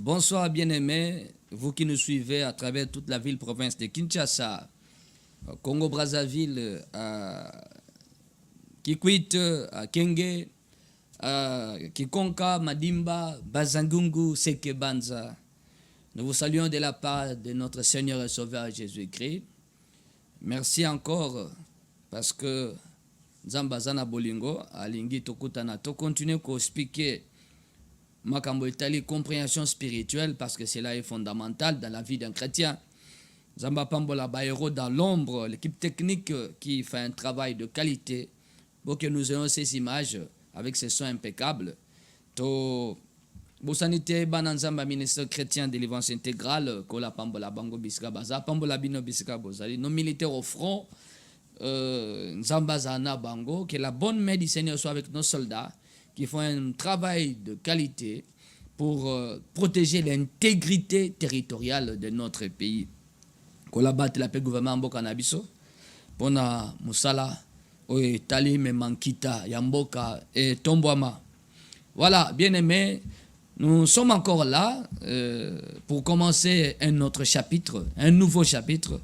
Bonsoir bien-aimés, vous qui nous suivez à travers toute la ville-province de Kinshasa, Congo-Brazzaville, à Kikwit, à Kenge, à Kikonka, Madimba, Bazangungu, Sekebanza. Nous vous saluons de la part de notre Seigneur et Sauveur Jésus-Christ. Merci encore parce que Zambazana Bolingo, Alingi Tokutana, to continue à expliquer Makambo Itali, compréhension spirituelle, parce que cela est fondamental dans la vie d'un chrétien. Zamba Pambola Baero dans l'ombre, l'équipe technique qui fait un travail de qualité pour que nous ayons ces images avec ces sons impeccables. To Bosanité Bananzamba, ministre chrétien de délivrance intégrale, Kola Pambola Bango Bisika Baza, Pambola Bino Bisika Bozali, nos militaires au front, Nzamba Zana Bango, que la bonne main du Seigneur soit avec nos soldats, qui font un travail de qualité pour protéger l'intégrité territoriale de notre pays. Collaborer la paix gouvernement Mboka Nabiso, Pona Musala, Tali Mankita, Yamboka et Tombouama. Voilà, bien aimés, nous sommes encore là pour commencer un autre chapitre, un nouveau chapitre,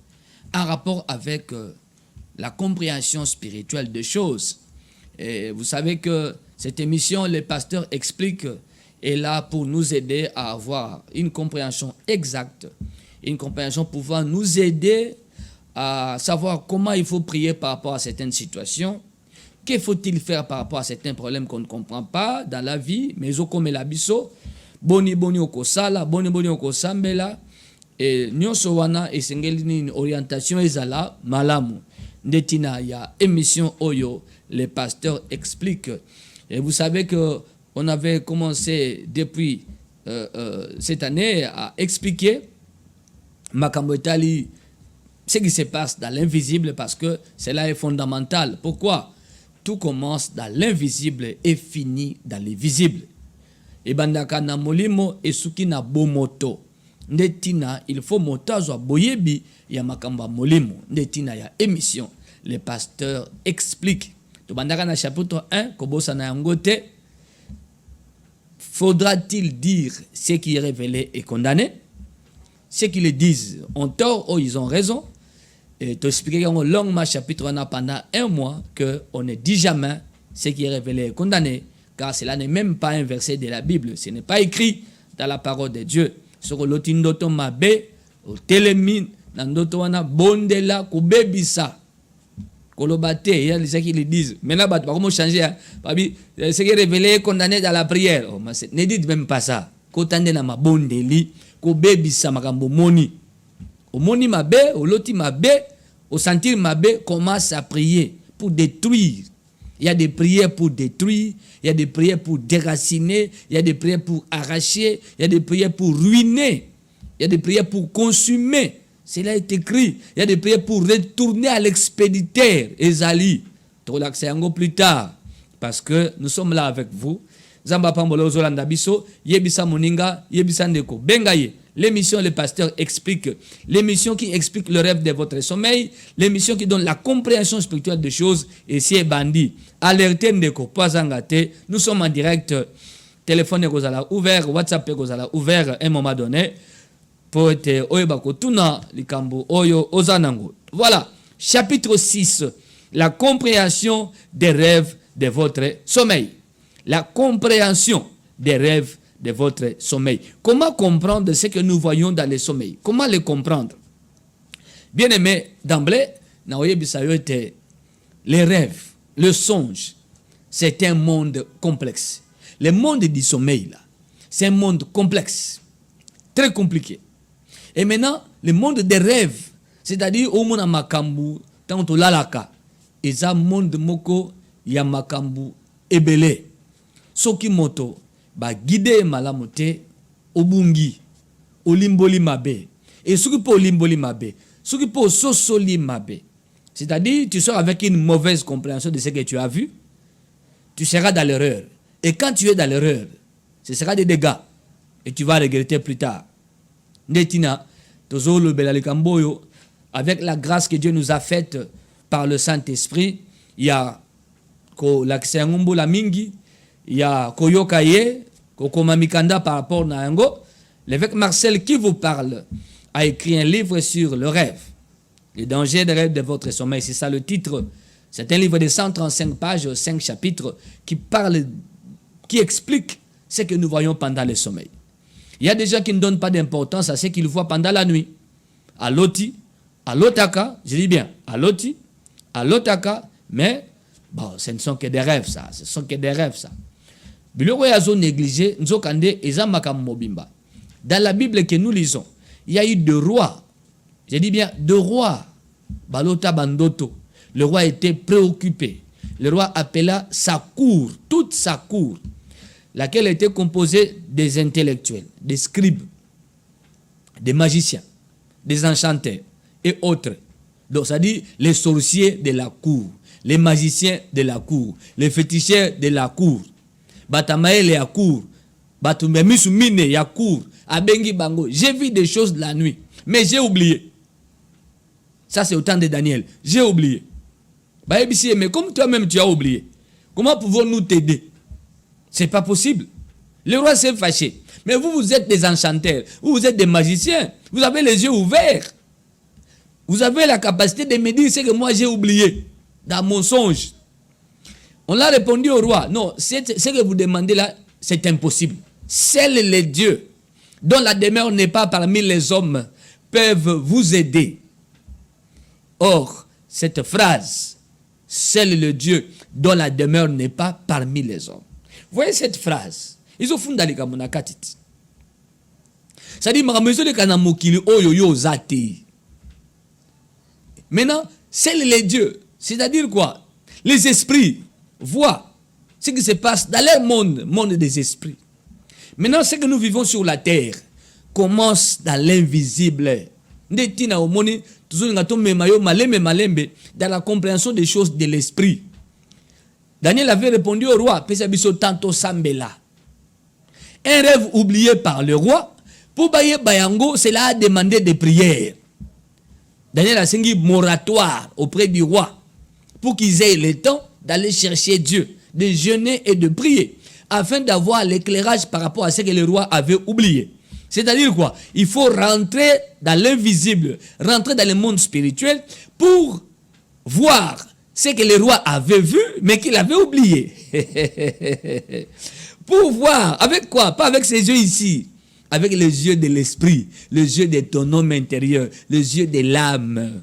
en rapport avec la compréhension spirituelle des choses. Et vous savez que cette émission, le pasteur explique, est là pour nous aider à avoir une compréhension exacte, une compréhension pouvant nous aider à savoir comment il faut prier par rapport à certaines situations, que faut-il faire par rapport à certains problèmes qu'on ne comprend pas dans la vie, mais au comme l'abisso, boni boni okosala, boni boni okosambela, et nyonso wana esengeli une orientation ezala malamu. Ndetina ya émission Oyo, les pasteurs expliquent. Et vous savez qu'on avait commencé depuis cette année à expliquer Makambo Itali, ce qui se passe dans l'invisible, parce que cela est fondamental. Pourquoi? Tout commence dans l'invisible et finit dans le visible. Et bandaka na molimo et suki na bomoto. Ndetina, il faut motazo boyebi ya makamba molimo. Ndetina ya émission. Les pasteurs expliquent. Dans le chapitre 1, faudra-t-il dire ce qui est révélé et condamné? Ceux qui le disent ont tort ou ils ont raison. Et tu expliquer en long chapitre 1 pendant un mois qu'on ne dit jamais ce qui est révélé et condamné, car cela n'est même pas un verset de la Bible. Ce n'est pas écrit dans la parole de Dieu. Sur l'otindoto mabe, au télémine, nandoto wana bondela kubebisa. Kolobate, il y a les qui le disent. Maintenant, comment changer? Ce qui est révélé est condamné dans la prière. Oh, ne dites même pas ça. Kotande na mabondeli, ko bebi sa makambo moni. Au moni mabe, au loti mabe, au sentir mabe, commence à prier pour détruire. Il y a des prières pour détruire, il y a des prières pour déraciner, il y a des prières pour arracher, il y a des prières pour ruiner, il y a des prières pour consumer. Cela est écrit. Il y a des prières pour retourner à l'expéditeur. Ezali. Trop l'accès plus tard. Parce que nous sommes là avec vous. Zamba Pambolo Zolanda Biso. Yebisa Moninga. Yebisa Ndeko. Bengaye. L'émission Le Pasteur explique. L'émission qui explique le rêve de votre sommeil. L'émission qui donne la compréhension spirituelle des choses. Et si est bandit. Alertez Ndeko. Pas engagé. Nous sommes en direct. Téléphone est ouvert. WhatsApp est ouvert à un moment donné. Voilà, chapitre 6, la compréhension des rêves de votre sommeil. La compréhension des rêves de votre sommeil. Comment comprendre ce que nous voyons dans le sommeil? Comment le comprendre? Bien aimé, d'emblée, les rêves, le songe, c'est un monde complexe. Le monde du sommeil, là, c'est un monde complexe, très compliqué. Et maintenant, le monde des rêves, c'est-à-dire au monde makambu, tant que lalaka, et ça monde moko ya makambu ebele. Soki moto ba guide malamote obungi, olimboli mabe. Et soki po olimboli mabe, soki po sosoli mabe. C'est-à-dire, tu sors avec une mauvaise compréhension de ce que tu as vu, tu seras dans l'erreur. Et quand tu es dans l'erreur, ce sera des dégâts. Et tu vas regretter plus tard. Netina, Tozolo Belalikamboyo, avec la grâce que Dieu nous a faite par le Saint-Esprit, il y a l'accès à la mingi, il y a Koyokaye, Kokomamikanda par rapport à Nango, L'évêque Marcel qui vous parle a écrit un livre sur le rêve. Les dangers des rêves de votre sommeil. C'est ça le titre. C'est un livre de 135 pages, 5 chapitres, qui explique ce que nous voyons pendant le sommeil. Il y a des gens qui ne donnent pas d'importance à ce qu'ils voient pendant la nuit. À Loti, à Lotaka, je dis bien, à Loti, à Lotaka, mais bon, ce ne sont que des rêves, ça. Ce sont que des rêves, ça. Biloko ya zone négligé, nzokande ezamaka mobimba. Dans la Bible que nous lisons, il y a eu 2 rois. Je dis bien 2 rois. Balota Bandoto. Le roi était préoccupé. Le roi appela sa cour, toute sa cour, laquelle était composée des intellectuels, des scribes, des magiciens, des enchanteurs et autres. Donc ça dit les sorciers de la cour, les magiciens de la cour, les féticheurs de la cour. Batamaele ya cour, Batumbemisumine ya cour, Abengi Bango. J'ai vu des choses de la nuit, mais j'ai oublié. Ça c'est au temps de Daniel. J'ai oublié. Mais comme toi-même tu as oublié, comment pouvons-nous t'aider? C'est pas possible. Le roi s'est fâché. Mais vous, vous êtes des enchanteurs, vous êtes des magiciens, vous avez les yeux ouverts. Vous avez la capacité de me dire ce que moi j'ai oublié dans mon songe. On l'a répondu au roi. Non, ce que vous demandez là, c'est impossible. Seuls les dieux, dont la demeure n'est pas parmi les hommes, peuvent vous aider. Or, cette phrase, seul le Dieu dont la demeure n'est pas parmi les hommes. Voyez cette phrase. Ils ont fondé les kamonakatiti. Ça dit, maintenant, c'est les dieux. C'est-à-dire quoi? Les esprits voient ce qui se passe dans leur monde des esprits. Maintenant, ce que nous vivons sur la terre commence dans l'invisible. Dans la compréhension des choses de l'esprit. Daniel avait répondu au roi, un rêve oublié par le roi, pour Baye Bayango, cela a demandé des prières. Daniel a signé moratoire auprès du roi, pour qu'ils aient le temps d'aller chercher Dieu, de jeûner et de prier, afin d'avoir l'éclairage par rapport à ce que le roi avait oublié. C'est-à-dire quoi? Il faut rentrer dans l'invisible, rentrer dans le monde spirituel pour voir ce que le roi avait vu, mais qu'il avait oublié. Pour voir, avec quoi? Pas avec ses yeux ici, avec les yeux de l'esprit, les yeux de ton homme intérieur, les yeux de l'âme.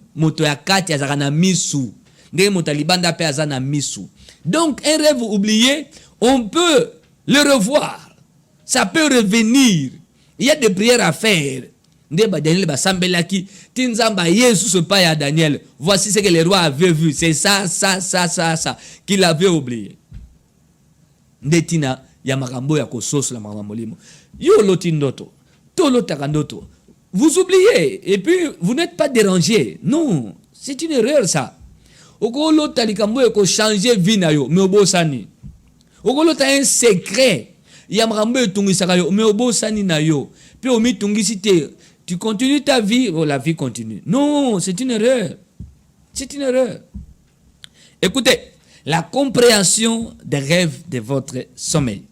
Donc, un rêve oublié, on peut le revoir. Ça peut revenir. Il y a des prières à faire. Daniel voici ce que le roi avait vu. C'est ça qu'il avait oublié. Ndetina yamakambo ya kososo la makamolimo. Yo lotindoto. To lotakandoto. Vous oubliez et puis vous n'êtes pas dérangé. Non, c'est une erreur ça. Oko lotalikambo ya ko changer vie na yo, mais obosani. Oko lota un secret. Yamakambo tungisaka yo, mais obosani na yo. Puis omi tungisi te. Tu continues ta vie, oh, la vie continue. Non, c'est une erreur. C'est une erreur. Écoutez, la compréhension des rêves de votre sommeil.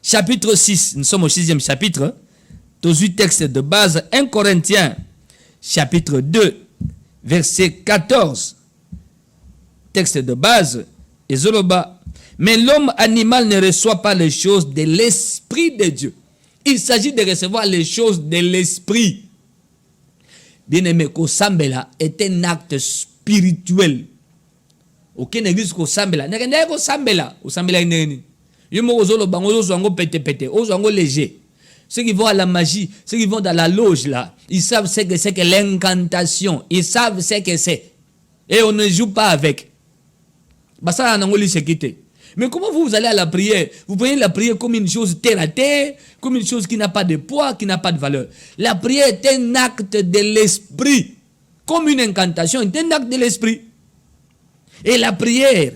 Chapitre 6, nous sommes au 6e chapitre. Tous les textes de base, 1 Corinthiens, chapitre 2, verset 14. Texte de base, et Zoloba. Mais l'homme animal ne reçoit pas les choses de l'Esprit de Dieu. Il s'agit de recevoir les choses de l'esprit. Bien-aimé, Kosambela est un acte spirituel. Aucune église Kosambela. N'est-ce Kosambela? Kosambela n'est-ce? Yomozolo bangozo zango pete, ozango léger. Ceux qui vont à la magie, ceux qui vont dans la loge là, ils savent ce que c'est que l'incantation. Ils savent ce que c'est. Et on ne joue pas avec. Basa nangoli se quitter. Mais comment vous allez à la prière? Vous prenez la prière comme une chose terre à terre, comme une chose qui n'a pas de poids, qui n'a pas de valeur. La prière est un acte de l'esprit. Comme une incantation est un acte de l'esprit. Et la prière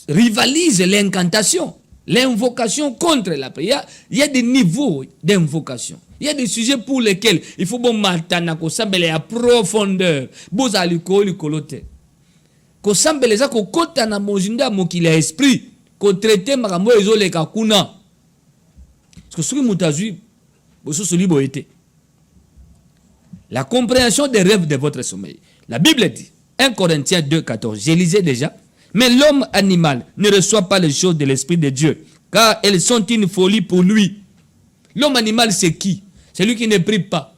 rivalise l'incantation, l'invocation contre la prière. Il y a des niveaux d'invocation. Il y a des sujets pour lesquels il faut bon matana ko sambele à profondeur. Bozali ko likolote. Ko sambele za ko kota na mozinda mokili esprit. Ko traiter makambo ezoleka kuna. Parce que soki mutazui La compréhension des rêves de votre sommeil. La Bible dit, 1 Corinthiens 2, 14, je lisais déjà, mais l'homme animal ne reçoit pas les choses de l'Esprit de Dieu, car elles sont une folie pour lui. L'homme animal, c'est qui? C'est lui qui ne prie pas.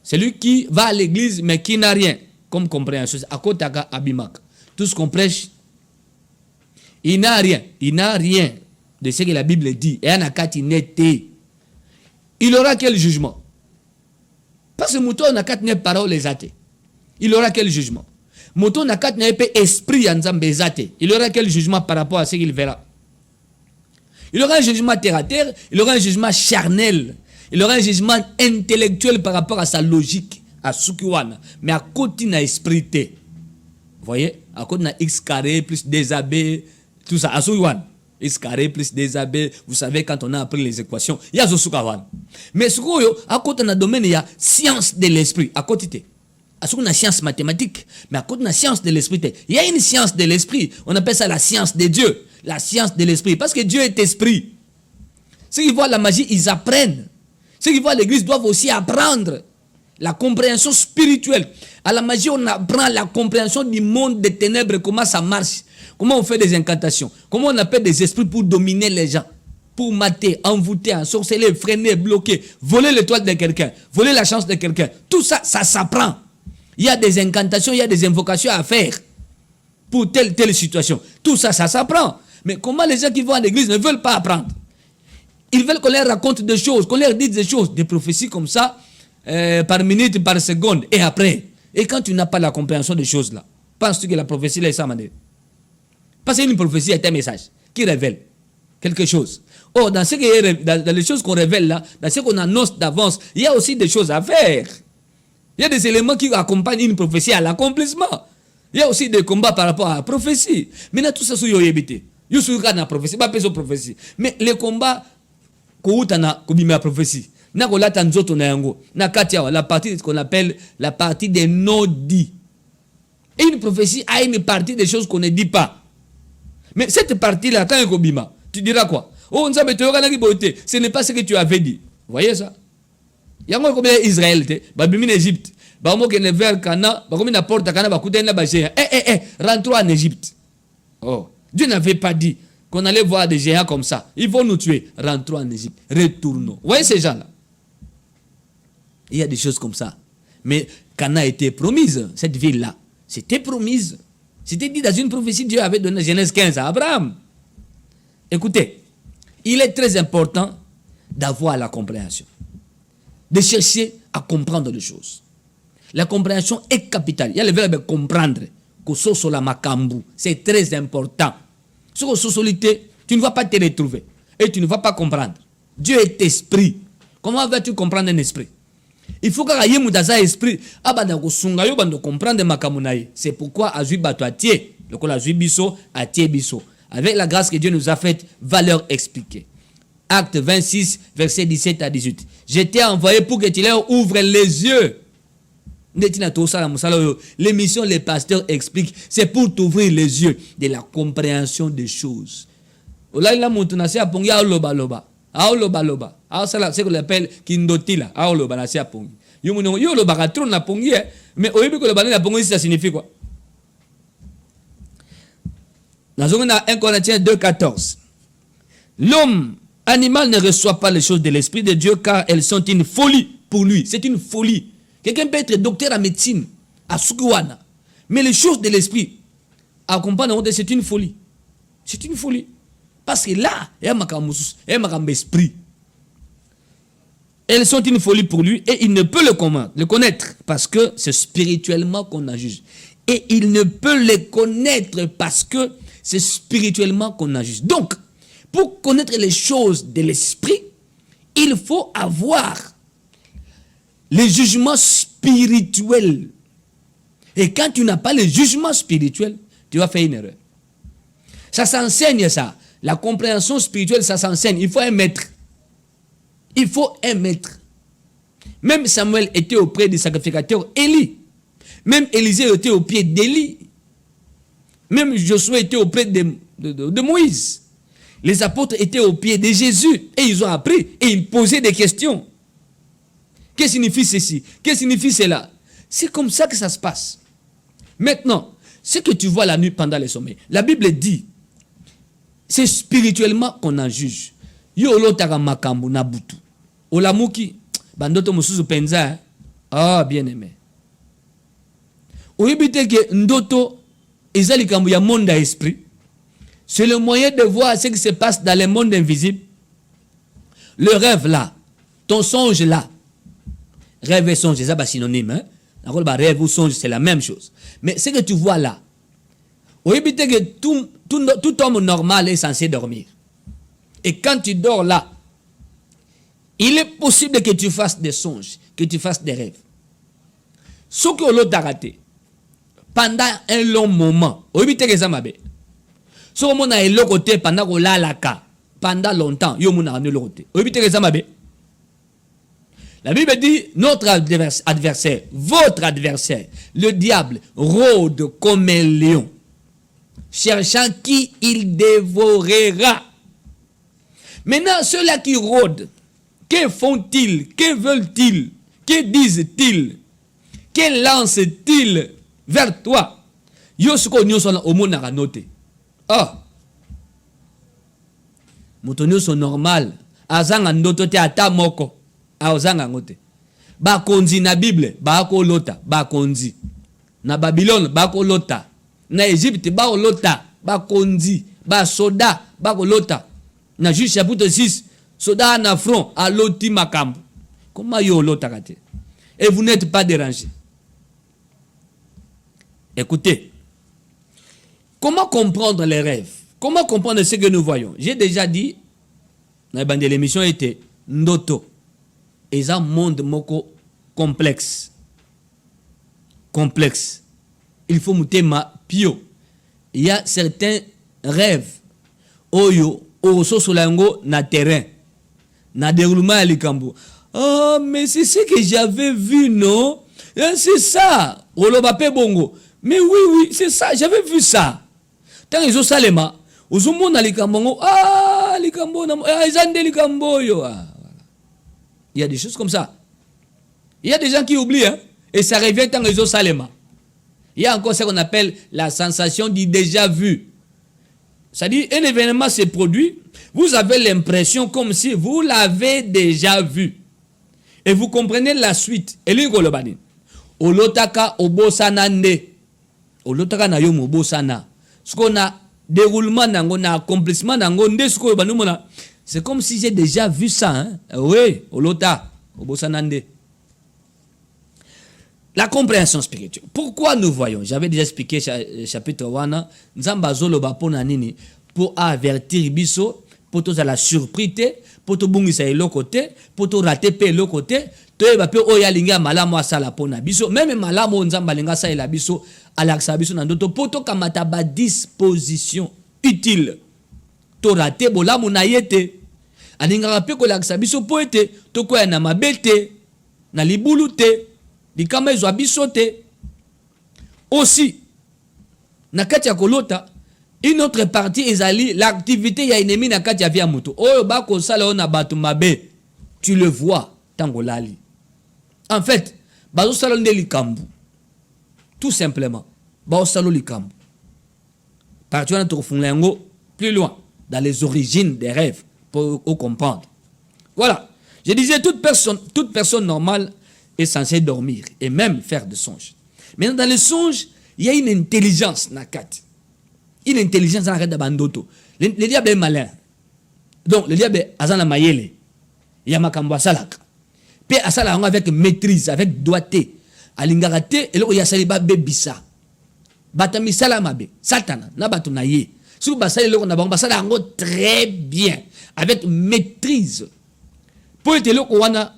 C'est lui qui va à l'église, mais qui n'a rien comme compréhension. À côté de Abimak. Tout ce qu'on prêche, il n'a rien. Il n'a rien de ce que la Bible dit. Et il aura quel jugement? Parce que mouton n'a qu'à tenir parole les athées. Il aura quel jugement? Mouton n'a qu'à tenir esprit en les athées. Il aura quel jugement par rapport à ce qu'il verra? Il aura un jugement terre à terre. Il aura un jugement charnel. Il aura un jugement intellectuel par rapport à sa logique, à Sukiwana. Mais à côté de l'esprit, vous voyez, à côté de x carré plus 2ab, tout ça, à Sukiwana. X carré plus 2ab, vous savez, quand on a appris les équations, il y a Sukiwana. Mais ce à côté de domaine, il y a science de l'esprit, à côté. À côté de la science mathématique, mais à côté de la science de l'esprit, il y a une science de l'esprit. On appelle ça la science de Dieu, la science de l'esprit, parce que Dieu est esprit. Ceux qui voient la magie, ils apprennent. Ceux qui voient l'église doivent aussi apprendre la compréhension spirituelle. À la magie, on apprend la compréhension du monde des ténèbres, comment ça marche, comment on fait des incantations, comment on appelle des esprits pour dominer les gens, pour mater, envoûter, ensorceler, freiner, bloquer, voler l'étoile de quelqu'un, voler la chance de quelqu'un. Tout ça, ça s'apprend. Il y a des incantations, il y a des invocations à faire pour telle situation. Tout ça, ça s'apprend. Mais comment les gens qui vont à l'église ne veulent pas apprendre? Ils veulent qu'on leur raconte des choses, qu'on leur dise des choses, des prophéties comme ça, par minute, par seconde, et après. Et quand tu n'as pas la compréhension des choses là, penses-tu que la prophétie là est ça, Mandé? Parce qu'une prophétie est un message qui révèle quelque chose. Or, dans les choses qu'on révèle là, dans ce qu'on annonce d'avance, il y a aussi des choses à faire. Il y a des éléments qui accompagnent une prophétie à l'accomplissement. Il y a aussi des combats par rapport à la prophétie. Maintenant, tout ça, c'est yoyébité. Yo suis la prophétie, pas besoin de prophétie. Mais les combats, la prophétie. La partie qu'on appelle la partie des non-dits. Et une prophétie a une partie des choses qu'on ne dit pas. Mais cette partie-là, quand tu diras quoi? Oh, ce n'est pas ce que tu avais dit. Vous voyez ça? Il y a combien d'Israël, en Égypte. Rentre-toi en Égypte. Oh, Dieu n'avait pas dit qu'on allait voir des géants comme ça. Ils vont nous tuer. Rentrons en Égypte. Retournons. Vous voyez ces gens-là? Il y a des choses comme ça. Mais Cana était promise, cette ville-là. C'était promise. C'était dit dans une prophétie, Dieu avait donné Genèse 15 à Abraham. Écoutez, il est très important d'avoir la compréhension. De chercher à comprendre les choses. La compréhension est capitale. Il y a le verbe comprendre. C'est très important. Sur socialité, tu ne vas pas te retrouver et tu ne vas pas comprendre. Dieu est esprit. Comment vas-tu comprendre un esprit? Il faut que tu aies un esprit. C'est pourquoi avec la grâce que Dieu nous a faite, valeur expliquée. Acte 26, verset 17 à 18. Je t'ai envoyé pour que tu leur ouvres les yeux. L'émission Les Pasteurs expliquent, c'est pour t'ouvrir les yeux de la compréhension des choses. C'est ce qu'on appelle Kindotila. Mais ça signifie quoi? Dans 1 Corinthiens 2, 14. L'homme animal ne reçoit pas les choses de l'Esprit de Dieu car elles sont une folie pour lui. C'est une folie. Quelqu'un peut être docteur en médecine, à Sukiwana, mais les choses de l'Esprit, c'est une folie. C'est une folie. Parce que là, il y a un esprit. Elles sont une folie pour lui et il ne peut le connaître parce que c'est spirituellement qu'on a juge. Et il ne peut les connaître parce que c'est spirituellement qu'on a juge. Donc, pour connaître les choses de l'esprit, il faut avoir les jugements spirituels. Et quand tu n'as pas les jugements spirituels, tu vas faire une erreur. Ça s'enseigne ça. La compréhension spirituelle, ça s'enseigne. Il faut un maître. Il faut un maître. Même Samuel était auprès du sacrificateur Élie. Même Élisée était au pied d'Élie. Même Josué était auprès de Moïse. Les apôtres étaient au pied de Jésus et ils ont appris et ils posaient des questions. Qu'est-ce que signifie ceci? Qu'est-ce que signifie cela? C'est comme ça que ça se passe. Maintenant, ce que tu vois la nuit pendant le sommeil, la Bible dit, c'est spirituellement qu'on en juge. Yo lotaka makambu na butu. Olamuki, bandoto mususu penza. Ah, bien aimé. Oibite que ndoto ezali kambu ya monde à esprit. C'est le moyen de voir ce qui se passe dans le monde invisible. Le rêve là, ton songe là. Rêve et songe, c'est synonyme. Hein? Rêve ou songe, c'est la même chose. Mais ce que tu vois là, que tout homme normal est censé dormir. Et quand tu dors là, il est possible que tu fasses des songes, que tu fasses des rêves. Ce que l'autre a raté, pendant un long moment, que ça m'a fait. Si on a l'autre côté pendant qu'on l'a la cas, pendant longtemps, il y a l'autre côté. Que ça m'a fait. La Bible dit, notre adversaire, votre adversaire, le diable, rôde comme un lion, cherchant qui il dévorera. Maintenant, ceux-là qui rôdent, que font-ils? Que veulent-ils? Que disent-ils? Que lancent-ils vers toi? Yosuko nyosona omonaka noté. Ah! Motonyo sont normal. Azanga ndoto te ata moko. Azanga ngote. Ba konzi na Bible, ba ko lota, ba konzi. Na Babylone, ba ko lota. Na Égypte, ba ko lota, ba konzi. Ba soda, ba ko lota. Na Juge chapitre 6, soda na front, a loti makambu. Comment yo lota kate? Et vous n'êtes pas dérangé. Écoutez, comment comprendre les rêves? Comment comprendre ce que nous voyons? J'ai déjà dit, dans l'émission était Ndoto. Et un monde moko complexe. Complexe. Il faut monter ma pio. Il y a certains rêves. Oyo, oso solango na terrain. Na déroulement à l'Ikambo. Oh, mais c'est ce que j'avais vu, non? C'est ça. Olobape bongo. Mais oui, c'est ça. J'avais vu ça. Tant ils ont salema. Aux hommes na l'Ikambo. Ah, l'Ikambo. Ah, ils ont des l'Ikambo. Il y a des choses comme ça. Il y a des gens qui oublient. Hein, et ça revient tant ils ont salema. Il y a encore ce qu'on appelle la sensation du déjà vu. C'est-à-dire, un événement se produit. Vous avez l'impression comme si vous l'avez déjà vu. Et vous comprenez la suite. Et lui, Golobani. Olotaka obosana nde. Olotaka na yomo obosana. Ce qu'on a déroulement nango na accomplissement nango nde ce qu'on a. C'est comme si j'ai déjà vu ça. Hein? Oui, olota obosana nde. La compréhension spirituelle. Pourquoi nous voyons? J'avais déjà expliqué chapitre 1. Nzamba zoloba pona nini pour avertir biso, pour tous à la surprise, pour tout bungisa l'autre côté, pour tout rater pe l'autre côté. Toyeba pe oya linga malamu asala pona biso. Même malamu nzamba linga sa ela biso alaksa biso na ndoto poto kamata ba disposition utile. To rater bolamu na yete. Alinga pe ko laksa biso po ete to ko na mabete na libulu te. Likama izo abisote. Aussi, na kati ya kolota, une autre partie ezali l'activité ya ennemi na kati ya via moto. Oyo bako sala ona batu mabe, tu le vois tango lali. En fait, bazo sala nde likambu. Tout simplement, bazo sala likambu. Partout dans Tofunlengo, plus loin, dans les origines des rêves pour comprendre. Voilà. Je disais toute personne normale est censé dormir et même faire des songes. Maintenant, dans les songes, il y a une intelligence nakati. Une intelligence dans la bandoto. Le diable est malin. Donc, le diable est azana mayele. Il y a makambo asalaka. Puis asala avec maîtrise, avec doigté. Alingarate, et là, il y a saliba bebisa. Batami salamabe. Satana, nabatu na ye. Si vous basale le na basala ngo très bien. Avec maîtrise. Pour être le wana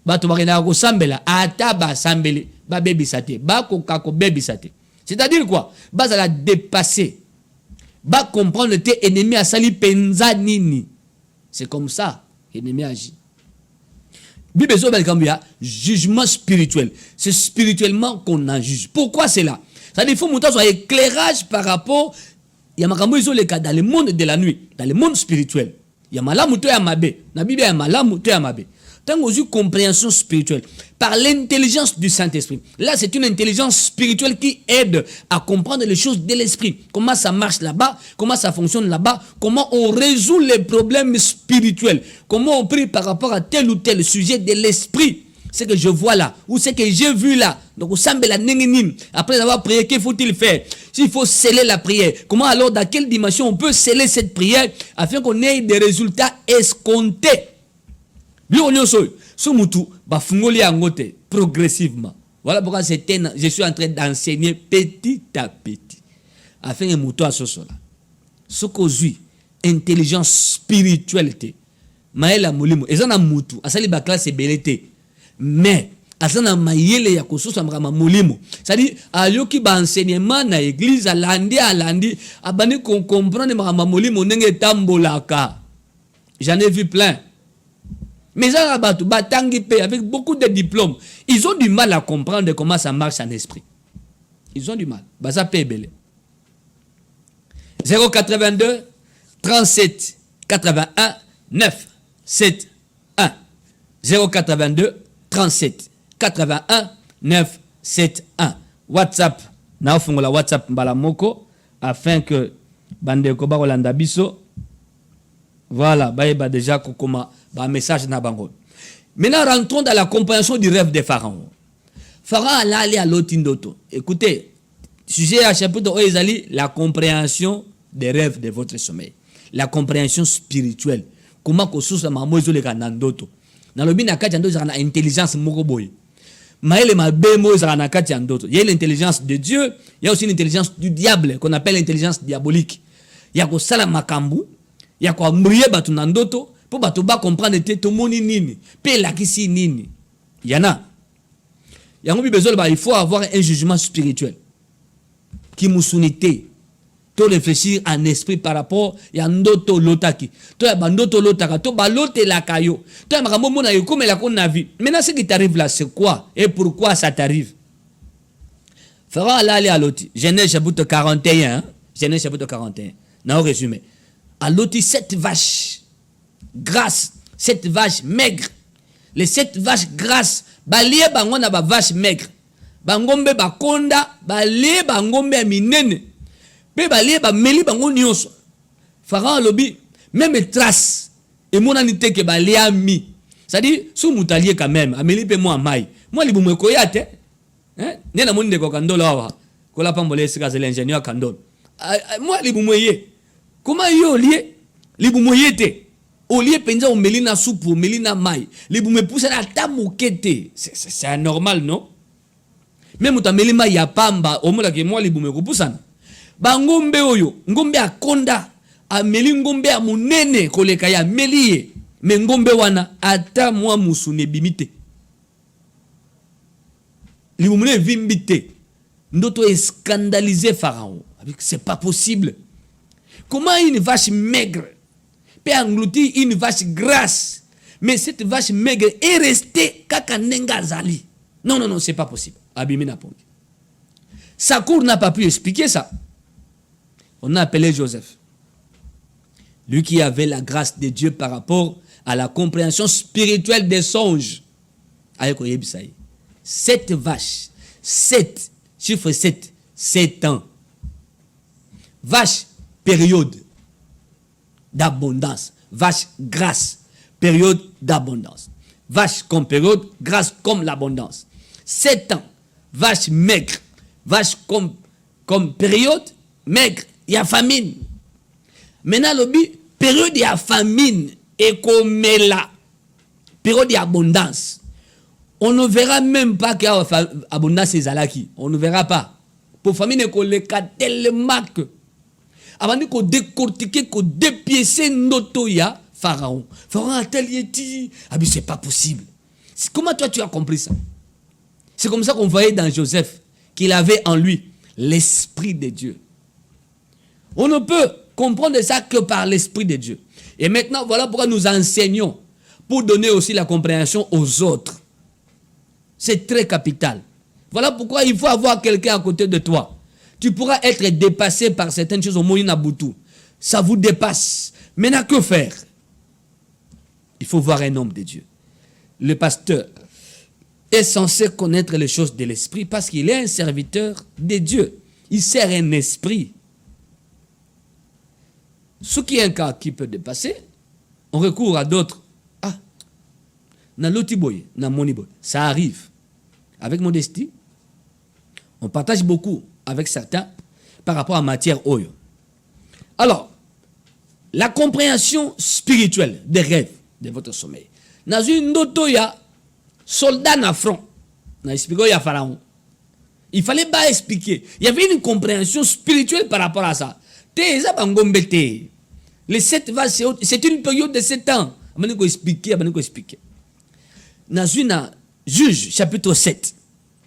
bato bakena ko sambela ata ba sambeli ba bebisate ba ko kako bebisate. C'est-à-dire quoi? Ba za la dépasser. Ba comprendre tes ennemis à sali penza nini. C'est comme ça l'ennemi agit. Bible zo bel kambia jugement spirituel. C'est spirituellement qu'on en juge. Pourquoi c'est là? Ça dit faut monter sur éclairage par rapport Il y a makambo les cas dans le monde de la nuit, dans le monde spirituel. Il y a malamu to ya mabe. Na Bible ya malamu to ya mabe. Tant que une compréhension spirituelle par l'intelligence du Saint-Esprit. Là, c'est une intelligence spirituelle qui aide à comprendre les choses de l'esprit. Comment ça marche là-bas, comment ça fonctionne là-bas, comment on résout les problèmes spirituels, comment on prie par rapport à tel ou tel sujet de l'esprit. Ce que je vois là, ou ce que j'ai vu là. Donc, au semble la nengenim. Après avoir prié, qu'il faut-il faire? S'il faut sceller la prière, comment alors, dans quelle dimension on peut sceller cette prière afin qu'on ait des résultats escomptés? Progressivement. Voilà pourquoi je suis en train d'enseigner petit à petit. Afin que moutou à ce là. Ce qu'on dit, intelligence spiritualité. Maëla Moulimo. Et ça n'a moutou. À ça, les classe c'est belleté. Mais, à ça, n'a maïele ya koso sa mrama Moulimo. C'est-à-dire, à yoki ba enseignement na église, à lundi, à bani qu'on comprend de mrama Moulimo, nenge tambolaka. J'en ai vu plein. Mais ça, avec beaucoup de diplômes, ils ont du mal à comprendre comment ça marche en esprit. Ils ont du mal. Ça paye belé. 082 37 81 9 7 1. 082 37 81 9 7 1. WhatsApp. Na la WhatsApp mbala moko afin que bande ko ba kolanda biso. Voilà, bah déjà kokoma ba message na bango. Maintenant rentrons dans la compréhension du rêve de Pharaon. Pharaon allait aller à l'Otindoto. Écoutez, sujet à chapitre Oezali, la compréhension des rêves de votre sommeil. La compréhension spirituelle. Comment ko source ma mozo le kanandoto. Na lobi na kati ndoto na intelligence moko boy. Maële ma bemo na kati ndoto. Il y a l'intelligence de Dieu, il y a aussi l'intelligence du diable qu'on appelle l'intelligence diabolique. Il y a ko sala makambu. Il y a quoi mbrier batu nandoto pour batu ba comprendre te moni nini pe la kisi nini. Il y en a. Il faut avoir un jugement spirituel qui musunité to réfléchir en esprit par rapport ya ndoto lotaki to ya bandoto lotaka to balote la kayo to ya makambo mona yo comme la kona vie. Maintenant ce qui t'arrive là c'est quoi et pourquoi ça t'arrive? Pharaon allait à Loti. Genèse chapitre 41. Genèse chapitre 41. Na au résumé. À l'autre 7 vaches grasses, 7 vaches maigres. Les 7 vaches grasses, balie bango na ba vache maigre. Bangombe bakonda, balie bangombe minene. Pe balie ba meli bango nyonso. Pharaon lobi même trace et mon anité que balie ami. C'est-à-dire sous moutalier quand même, ameli pe moi mai. Moi libu me koyate. Hein? Nena monde ko kandola wa. Ko la pambole sika c'est l'ingénieur kandol. Moi libu moye. Comment yo lié libumoyete au lieu penza o melina soupe o melina mai libume pousse na tamokete c'est anormal non même ta melima ya pamba o mola ke moi libume ko poussana ba ngombe oyo ngombe akonda a meli ngombe a munene koleka ya melie mais ngombe wana ata moi musune bimite libumune vimbite ndoto est scandalisé Pharaon c'est pas possible. Comment une vache maigre peut engloutir une vache grasse, mais cette vache maigre est restée kakanenga zali? Non, c'est pas possible. Abimina Pongi. Sa cour n'a pas pu expliquer ça. On a appelé Joseph. Lui qui avait la grâce de Dieu par rapport à la compréhension spirituelle des songes. 7 vaches, 7, chiffre 7, 7 ans. Vache, période d'abondance. Vache grasse, période d'abondance. Vache comme période, grasse comme l'abondance. 7 ans, vache maigre. Vache comme période, maigre. Il y a famine. Maintenant, le période il y a famine. Et comme là, période d'abondance. On ne verra même pas qu'il y a abondance et zalaki. On ne verra pas. Pour famine, il y a tellement que avant de décortiquer, de dépiécer notre Pharaon. Pharaon a tel dit, ah mais c'est pas possible. Comment toi tu as compris ça? C'est comme ça qu'on voyait dans Joseph qu'il avait en lui l'esprit de Dieu. On ne peut comprendre ça que par l'esprit de Dieu. Et maintenant, voilà pourquoi nous enseignons pour donner aussi la compréhension aux autres. C'est très capital. Voilà pourquoi il faut avoir quelqu'un à côté de toi. tu pourras être dépassé par certaines choses au Moïna Boutou. Ça vous dépasse. Maintenant, que faire? Il faut voir un homme de Dieu. Le pasteur est censé connaître les choses de l'esprit parce qu'il est un serviteur de Dieu. Il sert un esprit. Ce qui est un cas qui peut dépasser, on recourt à d'autres. Ah, na lotiboy, na moniboy. Ça arrive. Avec modestie, on partage beaucoup avec certains par rapport à matière oyo. Alors, la compréhension spirituelle des rêves de votre sommeil. Dans une notoya, soldat na front. Na expliqué ya pharaon. Il fallait pas expliquer. Il y avait une compréhension spirituelle par rapport à ça. Les 7 vases, c'est une période de 7 ans. Je vais expliquer. Dans une Juge chapitre 7.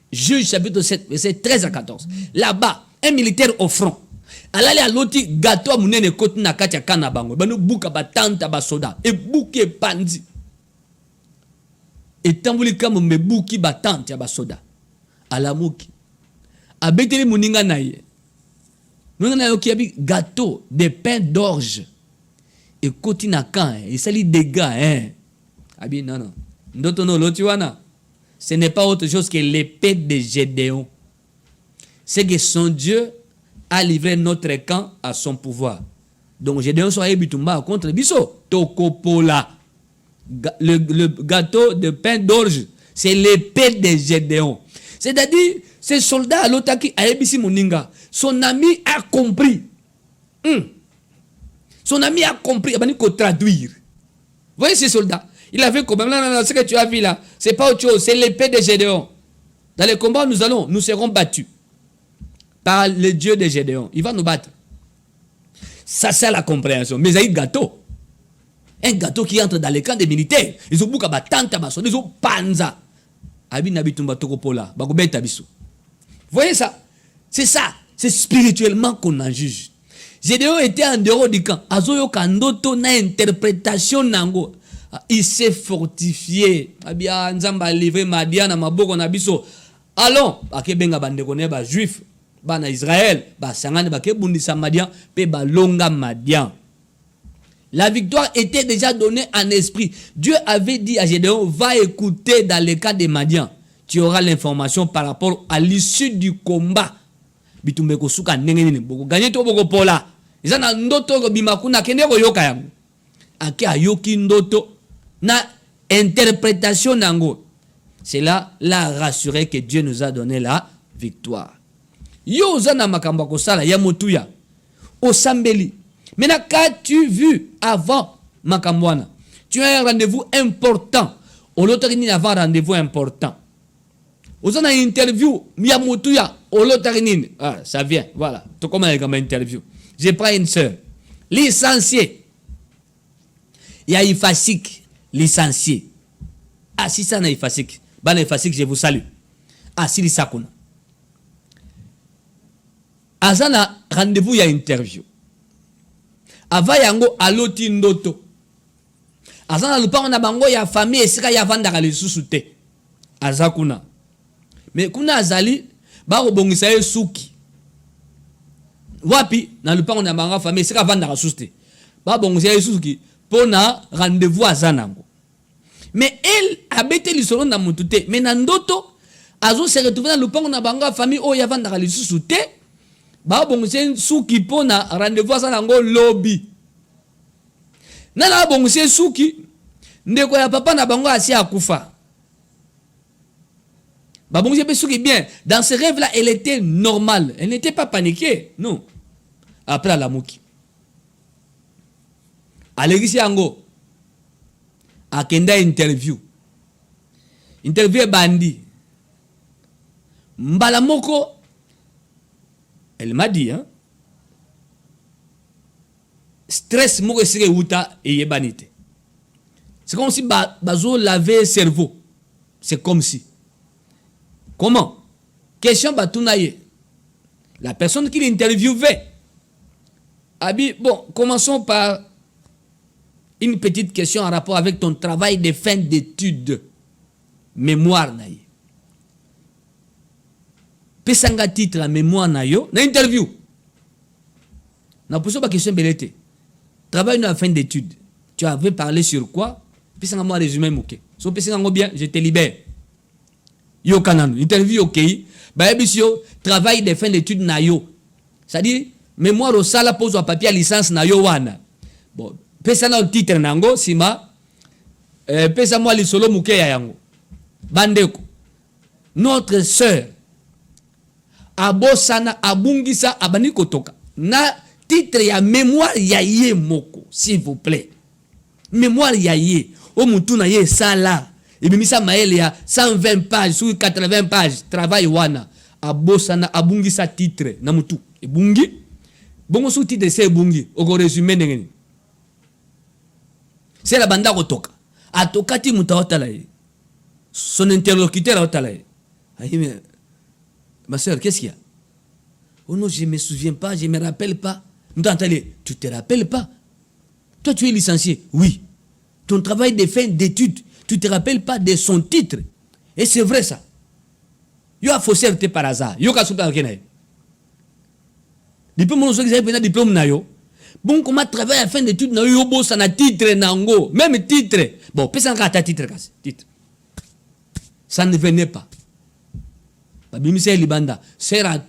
Juge chapitre 7, verset 13 à 14. Là-bas, un militaire au front. Alali a loti gâteau a munene kote na kati ya kana bango. Bano buka batanta basoda. E buki pandi. Et tambuli kama me buki batante ya basoda. Alamuki. Abeteli muninga na ye. Muninga na yo ki abi gâteau de pain d'orge. Et koti na kan. Et sali dégâts. Abi non. Ndoto no loti wana. Ce n'est pas autre chose que l'épée de Gédéon. C'est que son Dieu a livré notre camp à son pouvoir. Donc Gédéon soit bitumba contre Bisso. Tokopola. Le gâteau de pain d'orge, c'est l'épée de Gédéon. C'est-à-dire, ce soldat à l'otaki a ébissi moninga. Son ami a compris. Son ami a compris. Il va traduire. Vous voyez ce soldat? Il a fait comme ce que tu as vu là. C'est pas autre chose. C'est l'épée de Gédéon. Dans les combats, nous serons battus par le Dieu de Gédéon. Il va nous battre. Ça, c'est la compréhension. Mais il y a un gâteau. Un gâteau qui entre dans les camps des militaires. Ils ont beaucoup de ils ont panza. Vous voyez ça? C'est ça. C'est spirituellement qu'on en juge. Gédéon était en dehors du camp. Azoyo kandoto na interprétation nango. Il s'est fortifié. Nzamba livré Madian à Maboko na biso. Allons, akebenga bandekone ba juif, ba na Israël, ba sangane ba kebundisa Madian, pe ba longa Madian. La victoire était déjà donnée en esprit. Dieu avait dit à Gédéon, va écouter dans le cas de Madian. Tu auras l'information par rapport à l'issue du combat. Bitumbeko suka nengeni boko gagner to boko pola. Izana ndoto ko bimakuna kende ko yoka yango. Ake ayoki ndoto na interprétation nango. Cela l'a rassuré que Dieu nous a donné la victoire. Yo zana makamba ko sala ya motuya. Osambeli. Maintenant, qu'as-tu vu avant Makambwana? Tu as un rendez-vous important. Au lotarini avant un rendez-vous important. Vous avez une interview. Miyamotuya. Au lotarini. Ah, ça vient. Voilà. Tu commences comme interview. J'ai pris une sœur. Licenciée. Il y a Ifasik. Licencié. Ah, si ça n'a Ifasik. Ban Ifasik, je vous salue. Ah, si Sakuna. Azana rendez-vous, il y a interview. Ava yango aloti ndoto. Azana lupango na bango ya famille esika ya vandaka lisusu te. Azakuna. Mais kuna azali ba kobongisa ye suki. Wapi na lupango na bango famille esika vandaka lisusu te. Ba bongisa ye suki pona rendez-vous azanango. Mais elle abete lisolo na mutu te. Mais na ndoto azo se retrouver na lupango na bango famille o ya vandaka lisusu te. Ba bongise suki pona rendez-vous azanango lobby. Nana bongise suki ndeko ya papa na bango asi akufa. Ba bongise suki bien. Dans ce rêve là, elle était normale. Elle n'était pas paniquée. Non. Après la mouki. Alegisi yango. Akenda interview. Interview bandi. Mbala moko. Elle m'a dit, hein. Stress moko sire uta et yebanite. C'est comme si bazo laver cerveau. C'est comme si. Comment? Question batounaye. La personne qui l'interviewait. Abi, bon, commençons par une petite question en rapport avec ton travail de fin d'études. Mémoire naïe. pesanga titre à mémoire na yo na interview na poso ba question belete travail na fin d'études tu avais parlé sur quoi pesanga moi résumé moké so pesanga ngo bien je te libère yo kananu interview OK ba ebisio travail de fin d'études na yo c'est-à-dire mémoire au sala pose au papier licence na yo wana bon pesanga le titre nango sima pesa moi li solo moké ya yango bandeko notre sœur abosana abungisa abani kotoka na titre ya mémoire ya ye moko s'il vous plaît mémoire ya ye o mutu na ye sala ebimisa maele ya 120 pages sur 80 pages travail wana abosana abungisa titre na mutu ebungi bongo sous titre c'est ebungi oko résumé ndengeni c'est la banda kotoka atokati mutaotala ye son interlocuteur otala ye ayi ma soeur, qu'est-ce qu'il y a? Oh non, je ne me souviens pas, je ne me rappelle pas. Tu ne te rappelles pas? Toi, tu es licencié. Oui. Ton travail de fin d'études, tu ne te rappelles pas de son titre. Et c'est vrai ça. Il y a faussé par hasard. Il y a super kenaï. Depuis mon diplôme na yo. Bon, comment travailler à fin d'études na yo bo ça na titre nango, même titre. Bon, personne n'a titre. Ça ne venait pas. Bimise libanda sera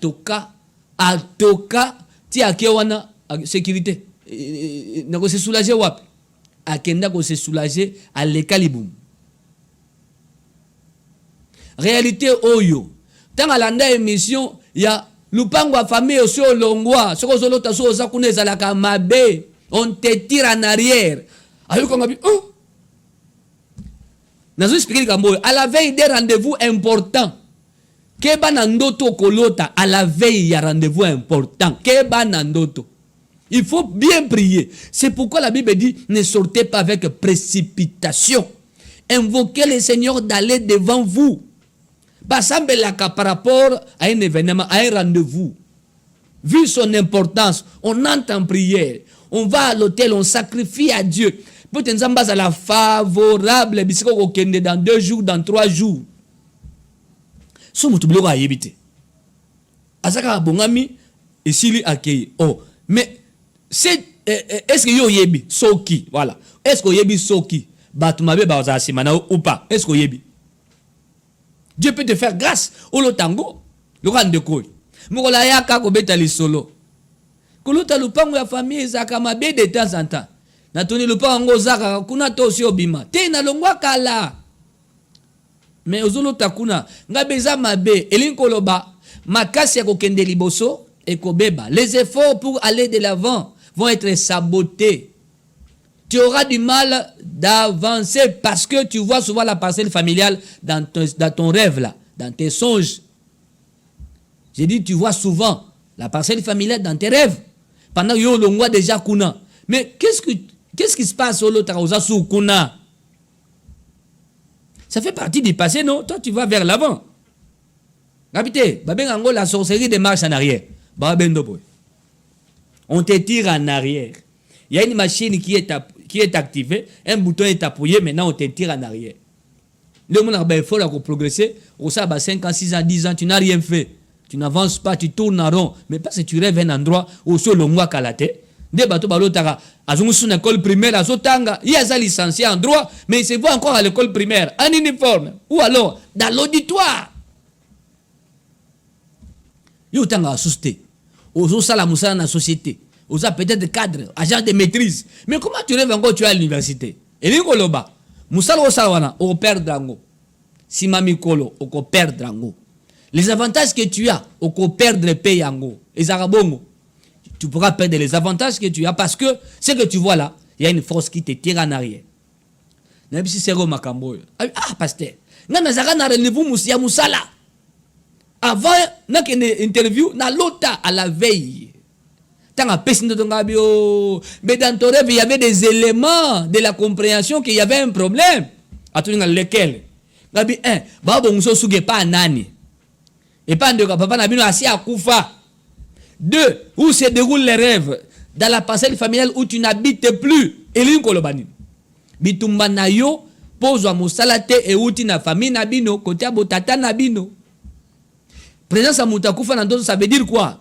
atoka ti akewana sécurité na ko se soulager wapi akenda ko se soulager à l'écalibum réalité oyo tanga landa émission ya lupango a famille aussi olongwa soko solo taso za kuneza la kamabe on te tire en arrière ayuko ngabi oh nazo expliquer kambo à la veille des rendez-vous importants Keba nandoto kolota à la veille, il y a rendez-vous important. Keba nandoto. Il faut bien prier. C'est pourquoi la Bible dit, ne sortez pas avec précipitation. Invoquez le Seigneur d'aller devant vous. Par rapport à un événement, à un rendez-vous. Vu son importance, on entre en prière. On va à l'hôtel, on sacrifie à Dieu. Peut-être à la favorable, dans 2 jours, dans 3 jours. So mutu biloko ayebite azaka bongami esili akei oh mais c'est est-ce que yo yebi soki voilà est-ce que yebi soki batumabe baza simana ou pas est-ce que yebi Dieu peut te faire grâce au lotango le rande ko mokola yaka ko beta lisolo kolota lupango ya famille zaka mabe de temps en temps na toni lupango zaka kuna to si obima te na longwa kala. Mais ozolo takuna ngabeza mabe elinkoloba makasi ya kokende liboso ekobeba les efforts pour aller de l'avant vont être sabotés. Tu auras du mal d'avancer parce que tu vois souvent la parcelle familiale dans ton rêve là, dans tes songes. J'ai dit tu vois souvent la parcelle familiale dans tes rêves pendant que yo longwa déjà kuna. Mais qu'est-ce qui se passe au l'autre sous kuna? Ça fait partie du passé, non? Toi, tu vas vers l'avant. Rapide, la sorcellerie de marche en arrière. On te tire en arrière. Il y a une machine qui est activée, un bouton est appuyé, maintenant on te tire en arrière. Le monde a fait pour progresser. Au ça, 5 ans, 6 ans, 10 ans, tu n'as rien fait. Tu n'avances pas, tu tournes en rond. Mais parce que tu rêves un endroit où sur le mois kalate. Des bateaux balotara, à son école primaire, à Zotanga, il y a licencié en droit, mais il se voit encore à l'école primaire, en uniforme, ou alors dans l'auditoire. Il y a tanga assisté, aux sala moussa dans la société, aux peut-être cadre, agent de maîtrise. Mais comment tu rêves encore tu es à l'université? Et les koloba, moussa au salawana, au perdre drango. Si mami kolo, au perdre drango. Les avantages que tu as, au perdre paye yango. Et arabongo. Tu pourras perdre les avantages que tu as parce que ce que tu vois là, il y a une force qui te tire en arrière. Ah, pasteur, avant, na une interview, na lota à la veille. Mais dans ton rêve, il y avait des éléments de la compréhension qu'il y avait un problème. Lequel? Et pas de papa n'a bien assis à Koufa. 2. Où se déroulent les rêves? Dans la parcelle familiale où tu n'habites plus. Elin kolobani. Bitumba na yo, pose wa musalate e uti na famille nabino, kote abotata nabino. Présence à Moutakufa, ça veut dire quoi?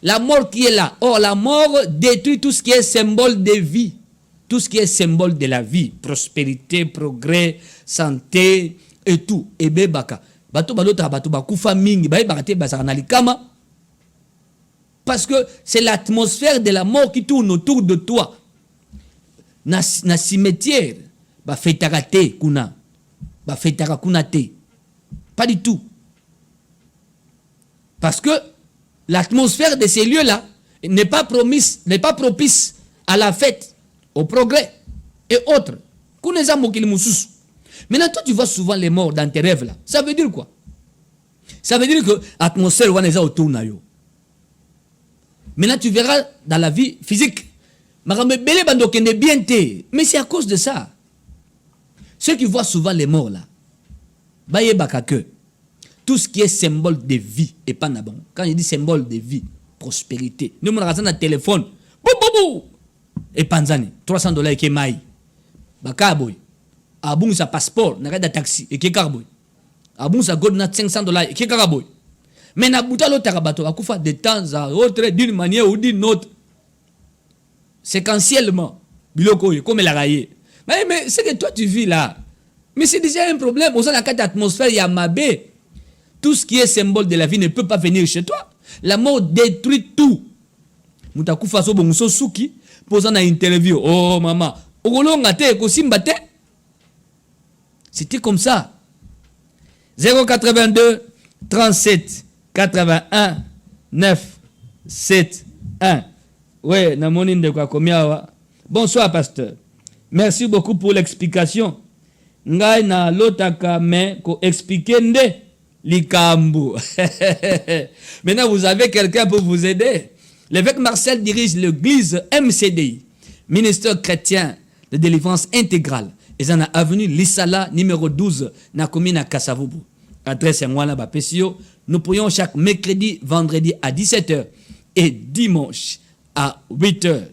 La mort qui est là. Or, la mort détruit tout ce qui est symbole de vie. Tout ce qui est symbole de la vie. Prospérité, progrès, santé et tout. Et bebaka. Bato balota bato bakufa mingi. Bae bakate basanalikama. Parce que c'est l'atmosphère de la mort qui tourne autour de toi. Na cimetière. Ba fetaka te kuna. Ba fetaka kuna te. Pas du tout. Parce que l'atmosphère de ces lieux-là n'est pas propice à la fête, au progrès et autres. Maintenant, toi, tu vois souvent les morts dans tes rêves là. Ça veut dire quoi? Ça veut dire que l'atmosphère est autour de nous. Maintenant, tu verras dans la vie physique. Mais c'est à cause de ça. Ceux qui voient souvent les morts là, tout ce qui est symbole de vie et pas bon. Quand je dis symbole de vie, prospérité. Nous avons un téléphone. Et Panzani, $300 qui est maï. Bakaboy. Aboum sa passeport, n'a de taxi et qui est carboy. Aboum sa gold n'a $500 et qui est carboy. Mais n'a bouta l'autre tarabato, à coup de temps à autre, d'une manière ou d'une autre. Séquentiellement. Biloko, comme elle a raillé. Mais c'est que toi tu vis là. Mais c'est déjà un problème. Au sein de la carte d'atmosphère, il y a Mabé. Tout ce qui est symbole de la vie ne peut pas venir chez toi. La mort détruit tout. Moutakufa so bonso suki posant une interview. Oh maman, c'était comme ça. 082 37 81 9 7 1. Ouais, namonine de quoi combien. Bonsoir pasteur. Merci beaucoup pour l'explication. Ngai na lotaka mais ko expliquer nde likambu. Maintenant vous avez quelqu'un pour vous aider. L'évêque Marcel dirige l'église MCDI, ministère chrétien de délivrance intégrale. Et en a avenue Lissala numéro 12 na commune à Kassavubu. Adresse à moi là bas Pessio. Nous prions chaque mercredi, vendredi à 17h et dimanche à 8h.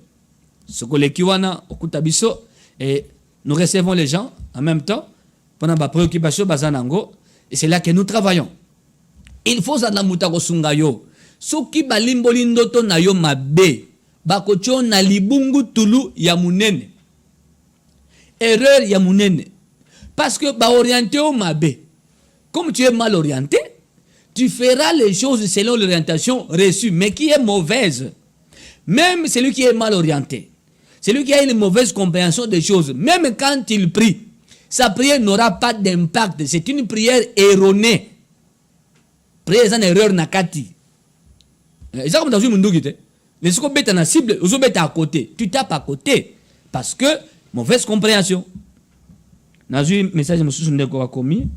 Ce que les kiwana okutabiso et nous recevons les gens en même temps pendant ma préoccupation bazanango et c'est là que nous travaillons. Il faut ça na mutako sungayo. Soki balimboli ndoto na yo mabe bakocho na libungu tulu ya munene. Erreur ya munene. Parce que ba orienté au mabe. Comme tu es mal orienté, tu feras les choses selon l'orientation reçue mais qui est mauvaise. Même celui qui est mal orienté. Celui qui a une mauvaise compréhension des choses, même quand il prie, sa prière n'aura pas d'impact. C'est une prière erronée. Prière est une erreur nakati. C'est comme dans une monde. Les gens qui sont cible, ils sont à côté. Tu tapes à côté. Parce que mauvaise compréhension. Dans un message, je me suis dit commis.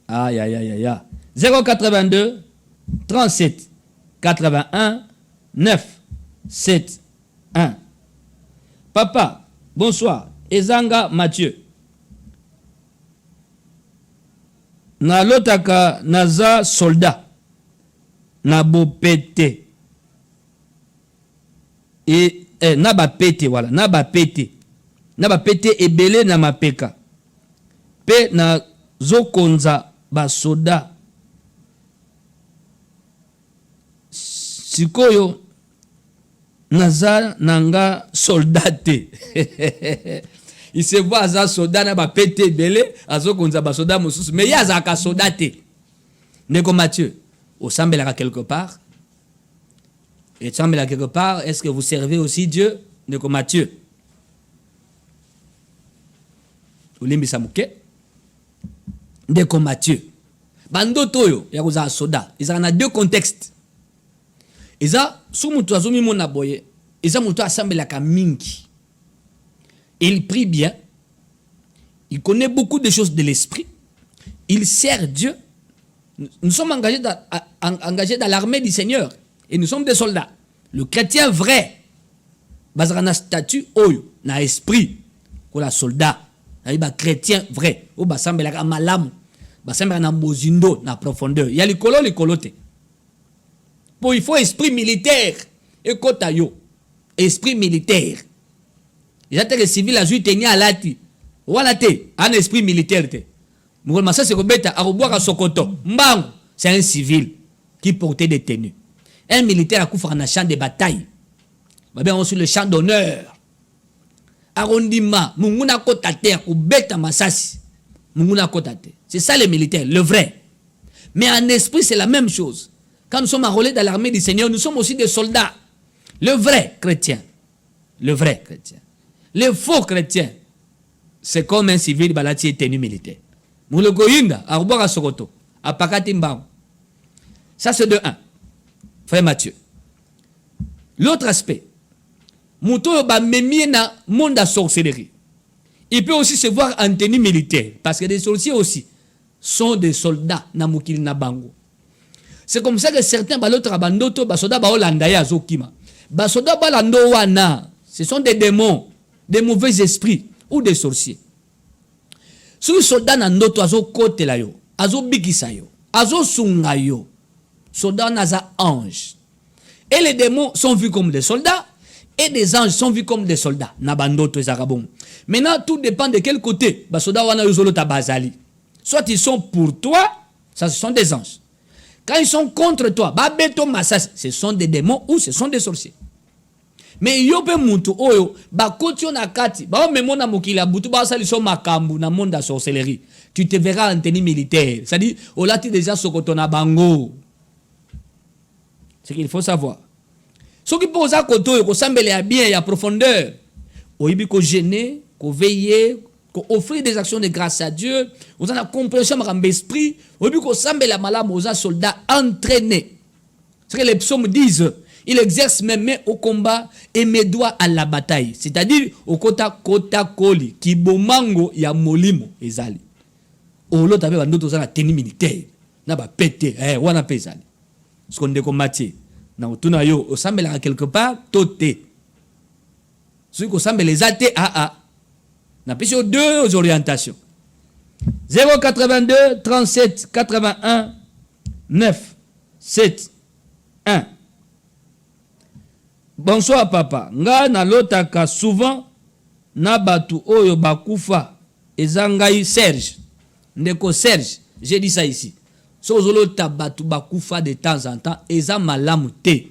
Aïe, aïe, aïe, aïe. 082 37 81 9 7 1. Papa, bonsoir. Ezanga Mathieu. Na lotaka naza soldat. Na bo pété. Et na ba pété, voilà. Na ba pété. Na ba pété ebele na mapeka. Pe na zokonza ba soda. Sikoyo naza nanga soldate. Il se voit à soldat na ba pété belé azo konza ba soda mosusu mais ya za ka soldate. Neko Mathieu, au sambela quelque part. Et sambela quelque part, est-ce que vous servez aussi Dieu? Neko Mathieu. Ulimbi samuke. Neko Mathieu. Bando toyo ya kuza soda. Ils en a deux contextes. Isa sous mutu azumi mona boye. Isa mutu asambela ka mingi. Il prie bien. Il connaît beaucoup de choses de l'esprit. Il sert Dieu. Nous sommes engagés dans l'armée du Seigneur. Et nous sommes des soldats. Le chrétien vrai. Bazarana statut oyo. Na esprit. Ko la soldat. Na chrétien vrai. O basambela ka malamu. Basambela na mozindo na profondeur. Ya likolo likolote. Bon, il faut esprit militaire. Et kotayo. Esprit militaire. Il y a des civils à jouer tenir à lati. Voilà te, un esprit militaire te. Mungol Massassi Kobeta, Aroboaka Sokoto, Mbango, c'est un civil qui portait des tenues. Un militaire a couvert un champ de bataille. On sur le champ d'honneur. Arondima, Munguna Kotate, Kobeta Massassi. Munguna Kotate. C'est ça les militaires, le vrai. Mais en esprit, c'est la même chose. Quand nous sommes enrôlés dans l'armée du Seigneur, nous sommes aussi des soldats. Le vrai chrétien. Le vrai chrétien. Le faux chrétien, c'est comme un civil balati tenue militaire. Moule Goyinda, Arboara Sokoto, à Pakatimbao. Ça, c'est de 1. Frère Mathieu. L'autre aspect, Mouto ba memie na monde à sorcellerie. Il peut aussi se voir en tenue militaire, parce que les sorciers aussi sont des soldats na mukil na bango. C'est comme ça que certains balotra bandoto basoda ba Holandaya azokima. Basoda balando wana, ce sont des démons, des mauvais esprits ou des sorciers. Si les soldats nandoto azo kote la yo, azo bikisa yo, azo sunga yo, soldats naza ange. Et les démons sont vus comme des soldats et des anges sont vus comme des soldats. Nabandoto et Arabon. Maintenant, tout dépend de quel côté. Basoda wana yozolo tabazali. Soit ils sont pour toi, ça ce sont des anges. Quand ils sont contre toi, babeto massas, ce sont des démons ou ce sont des sorciers. Mais yope muntu oyo ba kotio na kati ba memona mokila butu ba sali so makambu na monde de sorcellerie. Tu te verras en tenue militaire. C'est-à-dire olati déjà sokoto na bango. C'est qu'il faut savoir. Ce qui pose à côté, ko sambele ya bien, ya profondeur. Oyibi ko gêner, ko veiller, ko offrir des actions de grâce à Dieu. Vous avez la compréhension de l'esprit. Oyibi ko sambele malamu aux soldats entraînés. C'est que les psaumes disent. Il exerce mes mains au combat et mes doigts à la bataille. C'est-à-dire, au kota koli, qui bomango ya molimo ezali. Au lot avec un autre tenue militaire. Na ba pété, wana pezali. Ce qu'on combatté. Na otuna yo, au sambela quelque part, toté. Celui qu'on semble les athées, na pêché deux orientations. 082 37 81 9 7 1. Bonsoir papa. Nga na lotaka souvent na batu oyo bakufa ezangai Serge. Ndeko Serge, j'ai dit ça ici. So zolo tabatu bakufa de temps en temps eza malamu te.